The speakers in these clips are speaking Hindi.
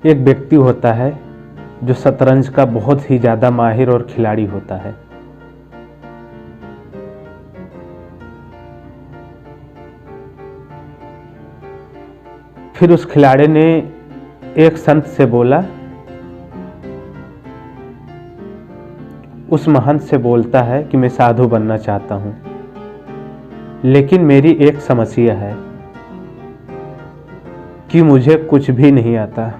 एक व्यक्ति होता है जो शतरंज का बहुत ही ज़्यादा माहिर और खिलाड़ी होता है। फिर उस खिलाड़ी ने एक संत से बोला, उस महंत से बोलता है कि मैं साधु बनना चाहता हूँ, लेकिन मेरी एक समस्या है कि मुझे कुछ भी नहीं आता।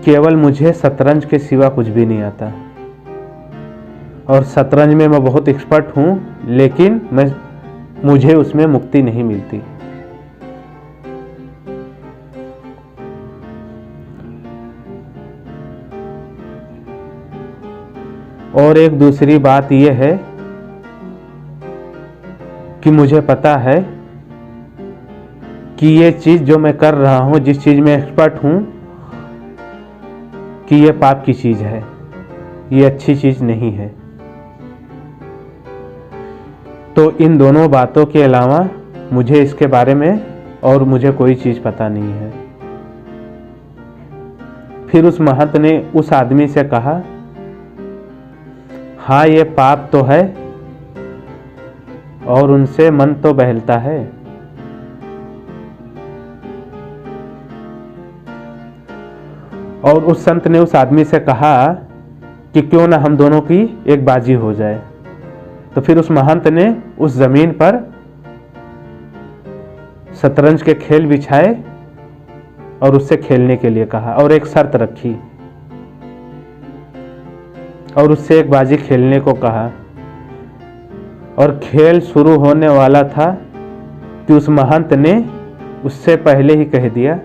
केवल मुझे शतरंज के सिवा कुछ भी नहीं आता, और शतरंज में मैं बहुत एक्सपर्ट हूँ, लेकिन मुझे उसमें मुक्ति नहीं मिलती। और एक दूसरी बात यह है कि मुझे पता है कि ये चीज़ जो मैं कर रहा हूँ, जिस चीज़ में एक्सपर्ट हूँ, कि ये पाप की चीज़ है, ये अच्छी चीज़ नहीं है। तो इन दोनों बातों के अलावा मुझे इसके बारे में और मुझे कोई चीज़ पता नहीं है। फिर उस महंत ने उस आदमी से कहा, हाँ ये पाप तो है और उनसे मन तो बहलता है। और उस संत ने उस आदमी से कहा कि क्यों ना हम दोनों की एक बाजी हो जाए। तो फिर उस महंत ने उस जमीन पर शतरंज के खेल बिछाए और उससे खेलने के लिए कहा, और एक शर्त रखी और उससे एक बाजी खेलने को कहा। और खेल शुरू होने वाला था कि उस महंत ने उससे पहले ही कह दिया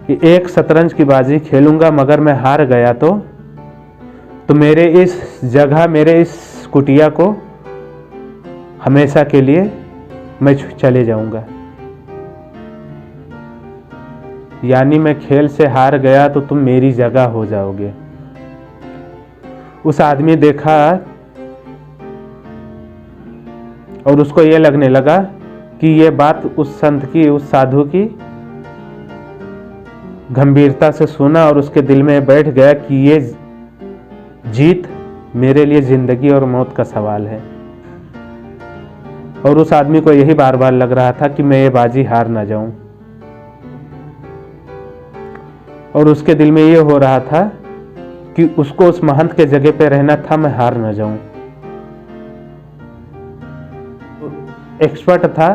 कि एक शतरंज की बाजी खेलूंगा, मगर मैं हार गया तो मेरे इस जगह, मेरे इस कुटिया को हमेशा के लिए मैं चले जाऊंगा। यानी मैं खेल से हार गया तो तुम मेरी जगह हो जाओगे। उस आदमी देखा और उसको ये लगने लगा कि ये बात उस संत की, उस साधु की गंभीरता से सुना, और उसके दिल में बैठ गया कि ये जीत मेरे लिए जिंदगी और मौत का सवाल है। और उस आदमी को यही बार बार लग रहा था कि मैं ये बाजी हार ना जाऊं, और उसके दिल में ये हो रहा था कि उसको उस महंत के जगह पे रहना था, मैं हार ना जाऊं। एक्सपर्ट था,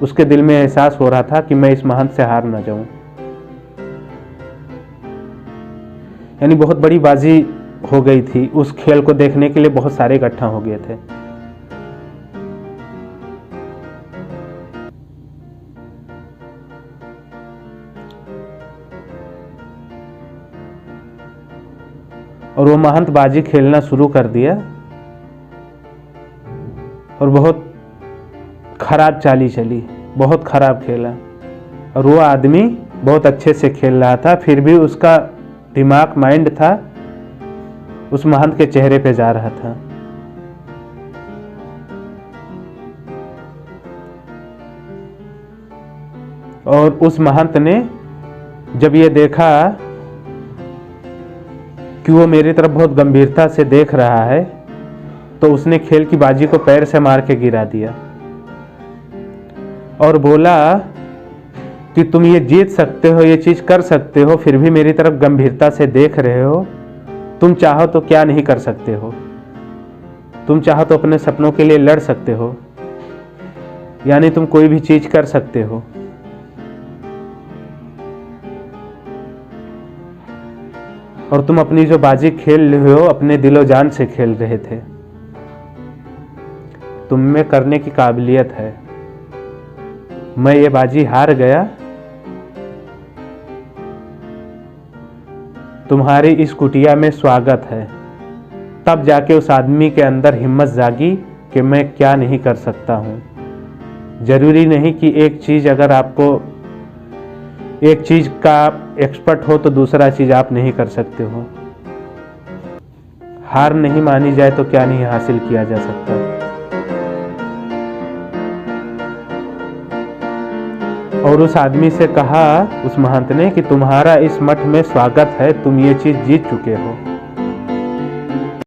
उसके दिल में एहसास हो रहा था कि मैं इस महंत से हार ना जाऊं। यानी बहुत बड़ी बाजी हो गई थी। उस खेल को देखने के लिए बहुत सारे इकट्ठा हो गए थे। और वो महंत बाजी खेलना शुरू कर दिया और बहुत खराब चाली चली, बहुत खराब खेला। और वो आदमी बहुत अच्छे से खेल रहा था, फिर भी उसका दिमाग, माइंड था उस महंत के चेहरे पे जा रहा था। और उस महंत ने जब ये देखा कि वो मेरी तरफ बहुत गंभीरता से देख रहा है, तो उसने खेल की बाजी को पैर से मार के गिरा दिया और बोला कि तुम ये जीत सकते हो, ये चीज कर सकते हो, फिर भी मेरी तरफ गंभीरता से देख रहे हो। तुम चाहो तो क्या नहीं कर सकते हो, तुम चाहो तो अपने सपनों के लिए लड़ सकते हो, यानी तुम कोई भी चीज कर सकते हो। और तुम अपनी जो बाजी खेल रहे हो, अपने दिलो जान से खेल रहे थे। तुम में करने की काबिलियत है। मैं ये बाजी हार गया, तुम्हारी इस कुटिया में स्वागत है। तब जाके उस आदमी के अंदर हिम्मत जागी कि मैं क्या नहीं कर सकता हूँ। जरूरी नहीं कि एक चीज, अगर आपको एक चीज का एक्सपर्ट हो तो दूसरा चीज आप नहीं कर सकते हो। हार नहीं मानी जाए तो क्या नहीं हासिल किया जा सकता। और उस आदमी से कहा, उस महंत ने, कि तुम्हारा इस मठ में स्वागत है, तुम ये चीज़ जीत चुके हो।